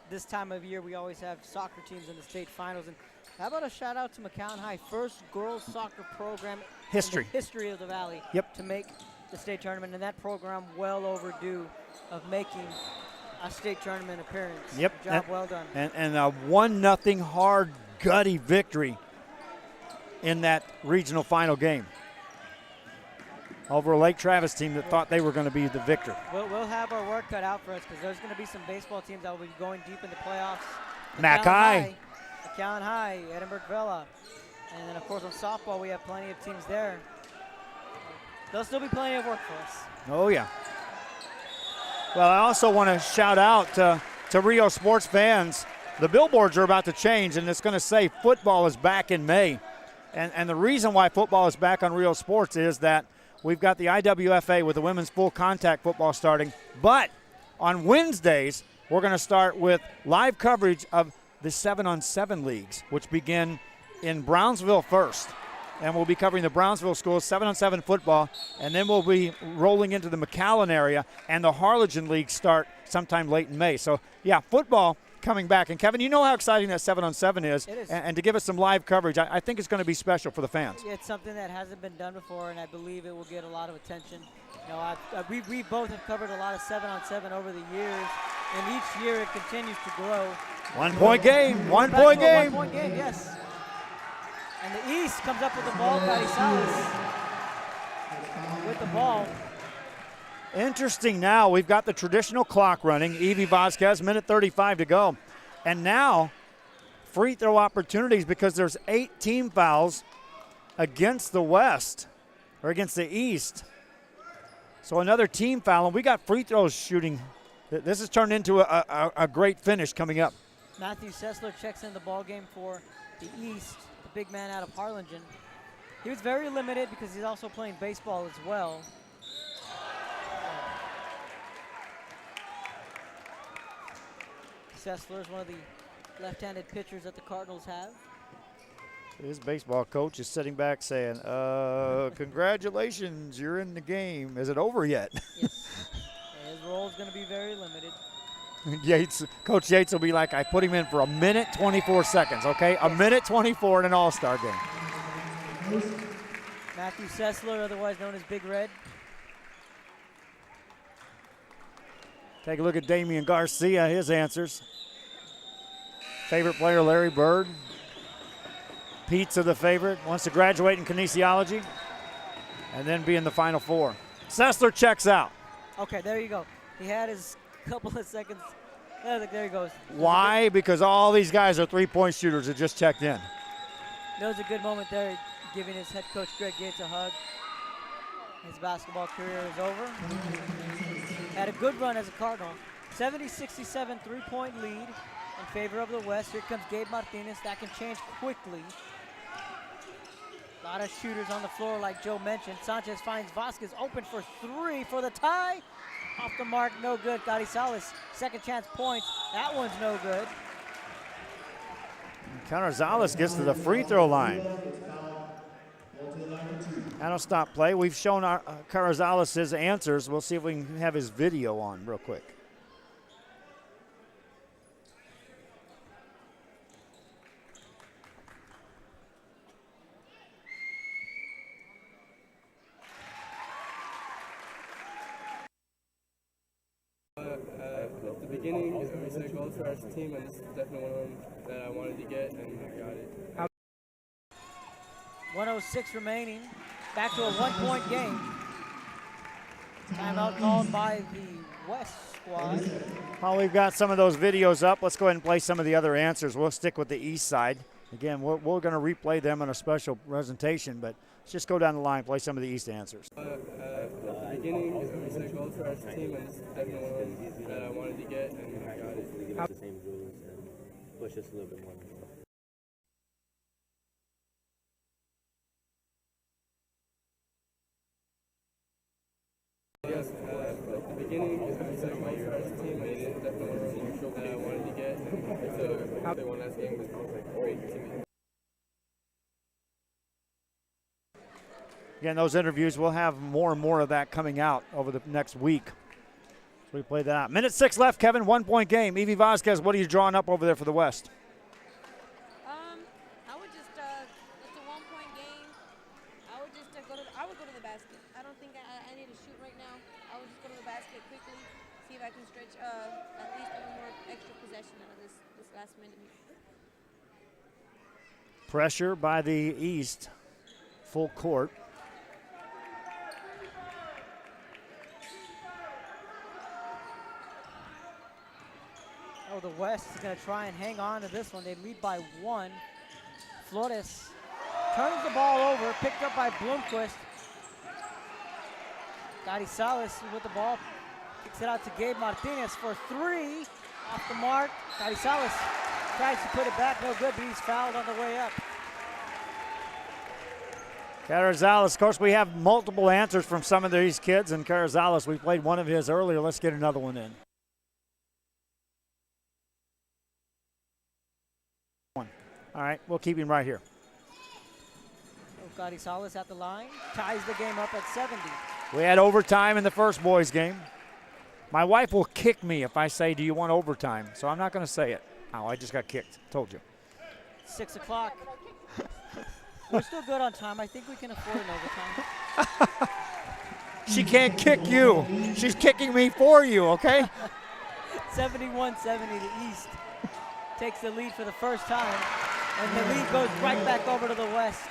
this time of year we always have soccer teams in the state finals. And how about a shout out to McAllen High, first girls soccer program in the history of the Valley to make the state tournament, and that program well overdue of making a state tournament appearance. Yep. Job well done. And a 1-0 hard, gutty victory in that regional final game over a Lake Travis team that thought they were going to be the victor. We'll have our work cut out for us because there's going to be some baseball teams that will be going deep in the playoffs. McAllen High, Edinburgh Villa. And then, of course, on softball, we have plenty of teams there. There'll still be plenty of work for us. Oh, yeah. Well, I also want to shout out to Rio sports fans. The billboards are about to change, and it's going to say football is back in May. And the reason why football is back on Rio Sports is that we've got the IWFA with the women's full contact football starting. But on Wednesdays, we're going to start with live coverage of the 7-on-7 leagues, which begin in Brownsville first. And we'll be covering the Brownsville schools, 7-on-7 football, and then we'll be rolling into the McAllen area, and the Harlingen League start sometime late in May. So, yeah, football coming back. And, Kevin, you know how exciting that 7-on-7 is. It is. And to give us some live coverage, I think it's going to be special for the fans. It's something that hasn't been done before, and I believe it will get a lot of attention. You know, we both have covered a lot of 7-on-7 over the years, and each year it continues to grow. 1 point game, 1 point game. 1 point game, yes. And the East comes up with the ball, Salas with the ball. Interesting now, we've got the traditional clock running. Evie Vasquez, minute 35 to go. And now, free throw opportunities because there's 8 team fouls against the West, or against the East. So another team foul, and we got free throws shooting. This has turned into a great finish coming up. Matthew Sessler checks in the ball game for the East, the big man out of Harlingen. He was very limited because he's also playing baseball as well. Sessler is one of the left-handed pitchers that the Cardinals have. His baseball coach is sitting back saying, congratulations, you're in the game. Is it over yet? Yes. His role is going to be very limited. Coach Yates will be like, I put him in for 1:24 seconds, okay? Yes. 1:24 in an all-star game. Matthew Sessler, otherwise known as Big Red. Take a look at Damian Garcia, his answers. Favorite player, Larry Bird. Pizza, the favorite, wants to graduate in kinesiology and then be in the Final Four. Sessler checks out. Okay, there you go. He had his couple of seconds. There he goes. Why? Because all these guys are three-point shooters that just checked in. That was a good moment there, giving his head coach Greg Yates a hug. His basketball career is over. Had a good run as a Cardinal. 70-67 three-point lead in favor of the West. Here comes Gabe Martinez. That can change quickly. A lot of shooters on the floor like Joe mentioned. Sanchez finds Vasquez open for 3 for the tie. Off the mark, no good. Gotti Salas, second chance points. That one's no good. Carazales gets to the free throw line. That'll stop play. We've shown our Carazales' answers. We'll see if we can have his video on real quick. At the beginning, we set goals for our team, and this is definitely one of them that I wanted to get, and I got it. 106 remaining. Back to a 1-point game. Timeout called by the West squad. While we've got some of those videos up, let's go ahead and play some of the other answers. We'll stick with the east side. Again, we're going to replay them in a special presentation, but let's just go down the line, play some of the east answers. At the beginning, we set goals for our team, and this is definitely one that I wanted to get, and I got it. The same rules and push us a little bit more. Yes, at the beginning, we set goals for our team, and this is definitely one that I wanted to get, and so how they won last game was great to me. Again, those interviews, we'll have more and more of that coming out over the next week. So we played that out. Minute 6 left, Kevin, 1-point game. Evie Vasquez, what are you drawing up over there for the West? I would just, it's a 1-point game. I would just I would go to the basket. I don't think I need to shoot right now. I would just go to the basket quickly, see if I can stretch at least a more extra possession out of this last minute. Pressure by the East, full court. Oh, the West is going to try and hang on to this one. They lead by 1. Flores turns the ball over, picked up by Bloomquist. Carizales with the ball, kicks it out to Gabe Martinez for 3. Off the mark, Carizales tries to put it back, no good, but he's fouled on the way up. Carizales, of course, we have multiple answers from some of these kids, and Carizales, we played one of his earlier. Let's get another one in. All right, we'll keep him right here. Carizales at the line, ties the game up at 70. We had overtime in the first boys game. My wife will kick me if I say, do you want overtime? So I'm not going to say it. Oh, I just got kicked. Told you. 6 o'clock. We're still good on time. I think we can afford an overtime. She can't kick you. She's kicking me for you, okay? 71-70, the East takes the lead for the first time, and the lead goes right back over to the West.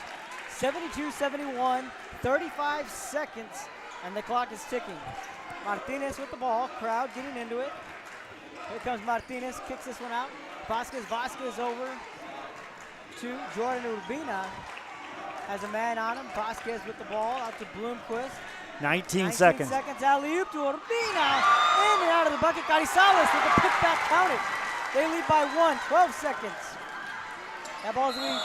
72-71, 35 seconds, and the clock is ticking. Martinez with the ball, crowd getting into it. Here comes Martinez, kicks this one out. Vasquez over to Jordan Urbina. Has a man on him. Vasquez with the ball out to Bloomquist. 19 seconds. Alley-oop to Urbina. In and out of the bucket. Carizales with the putback counted. They lead by 1, 12 seconds. That ball's lead.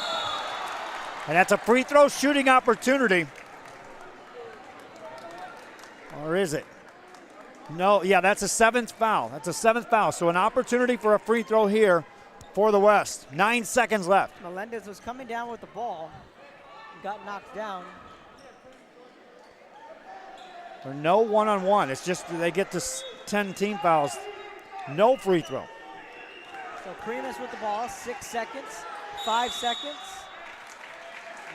And that's a free throw shooting opportunity. Or is it? No, yeah, that's a 7th foul. That's a 7th foul. So an opportunity for a free throw here for the West. 9 seconds left. Melendez was coming down with the ball. Got knocked down. Or no one-on-one. It's just they get to 10 team fouls. No free throw. So Primus with the ball, 6 seconds, 5 seconds.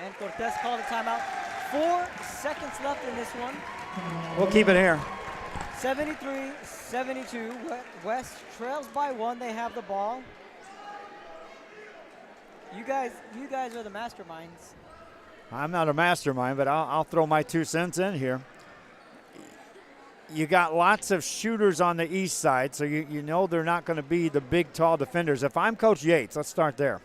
And Cortez called a timeout. 4 seconds left in this one. We'll keep it here. 73-72. West trails by 1. They have the ball. You guys are the masterminds. I'm not a mastermind, but I'll throw my 2 cents in here. You got lots of shooters on the east side, so you know they're not going to be the big, tall defenders. If I'm Coach Yates, let's start there.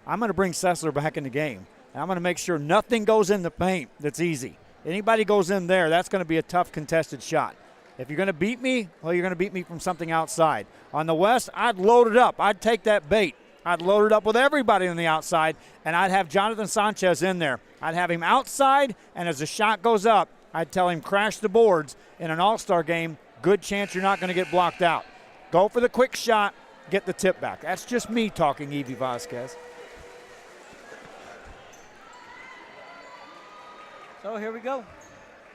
I'm going to bring Sessler back in the game. And I'm going to make sure nothing goes in the paint that's easy. Anybody goes in there, that's going to be a tough contested shot. If you're going to beat me, well, you're going to beat me from something outside. On the West, I'd load it up. I'd take that bait. I'd load it up with everybody on the outside, and I'd have Jonathan Sanchez in there. I'd have him outside, and as the shot goes up, I'd tell him crash the boards. In an all-star game, good chance you're not going to get blocked out. Go for the quick shot, get the tip back. That's just me talking, Evie Vasquez. So here we go.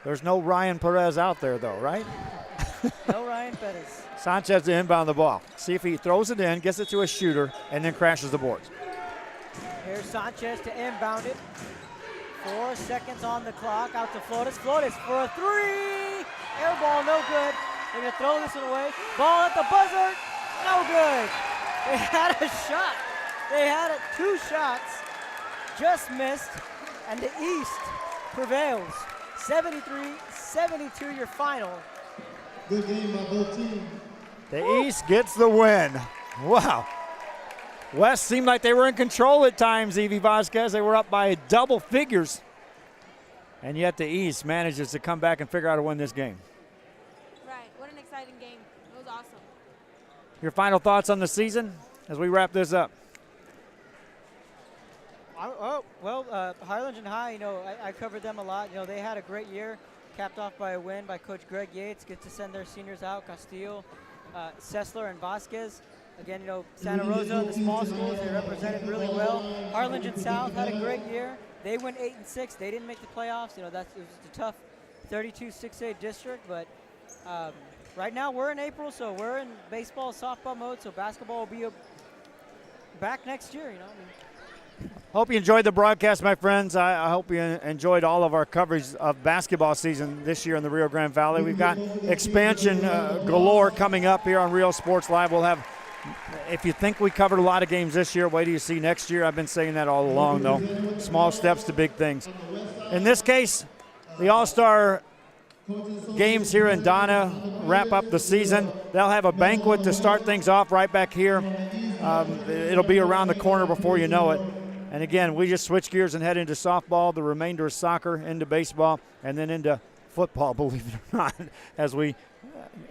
There's no Ryan Perez out there, though, right? No Ryan Perez. Sanchez to inbound the ball. See if he throws it in, gets it to a shooter, and then crashes the boards. Here's Sanchez to inbound it. 4 seconds on the clock. Out to Flores. Flores for a 3. Air ball, no good. They're going to throw this one away. Ball at the buzzer. No good. They had a shot. They had 2 shots. Just missed. And the East prevails. 73-72 your final. Good game by both teams. The East gets the win. Wow. West seemed like they were in control at times, Evie Vasquez. They were up by double figures. And yet the East manages to come back and figure out how to win this game. Right. What an exciting game. It was awesome. Your final thoughts on the season as we wrap this up? Harlingen High, I covered them a lot. They had a great year, capped off by a win by Coach Greg Yates. Get to send their seniors out, Castillo, Sessler, and Vasquez. Again, Santa Rosa and the small schools, they represented really well. Harlingen South had a great year. They went 8-6. They didn't make the playoffs. It was a tough 32-6A district, but right now we're in April, so we're in baseball, softball mode. So basketball will be back next year. Hope you enjoyed the broadcast, my friends. I hope you enjoyed all of our coverage of basketball season this year in the Rio Grande Valley. We've got expansion galore coming up here on Rio Sports Live. We'll have, if you think we covered a lot of games this year, wait till you see next year. I've been saying that all along, though. Small steps to big things. In this case, the All-Star games here in Donna wrap up the season. They'll have a banquet to start things off right back here. It'll be around the corner before you know it. And again, we just switch gears and head into softball. The remainder is soccer, into baseball, and then into football, believe it or not, as we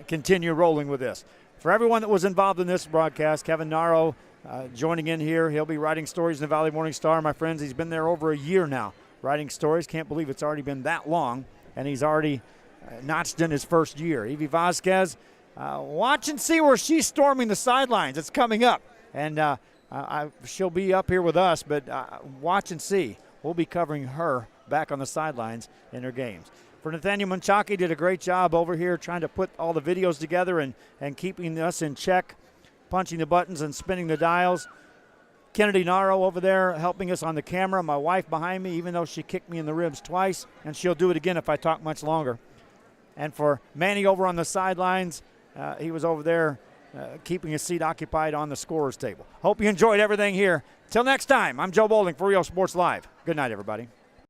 continue rolling with this. For everyone that was involved in this broadcast, Kevin Naro joining in here. He'll be writing stories in the Valley Morning Star. My friends, he's been there over a year now writing stories. Can't believe it's already been that long, and he's already notched in his first year. Evie Vasquez, watch and see where she's storming the sidelines. It's coming up. And she'll be up here with us, but watch and see. We'll be covering her back on the sidelines in her games. For Nathaniel Menchaki, did a great job over here trying to put all the videos together and keeping us in check, punching the buttons and spinning the dials. Kennedy Naro over there helping us on the camera. My wife behind me, even though she kicked me in the ribs twice, and she'll do it again if I talk much longer. And for Manny over on the sidelines, he was over there keeping his seat occupied on the scorer's table. Hope you enjoyed everything here. Till next time, I'm Joe Bowling for Rio Sports Live. Good night, everybody.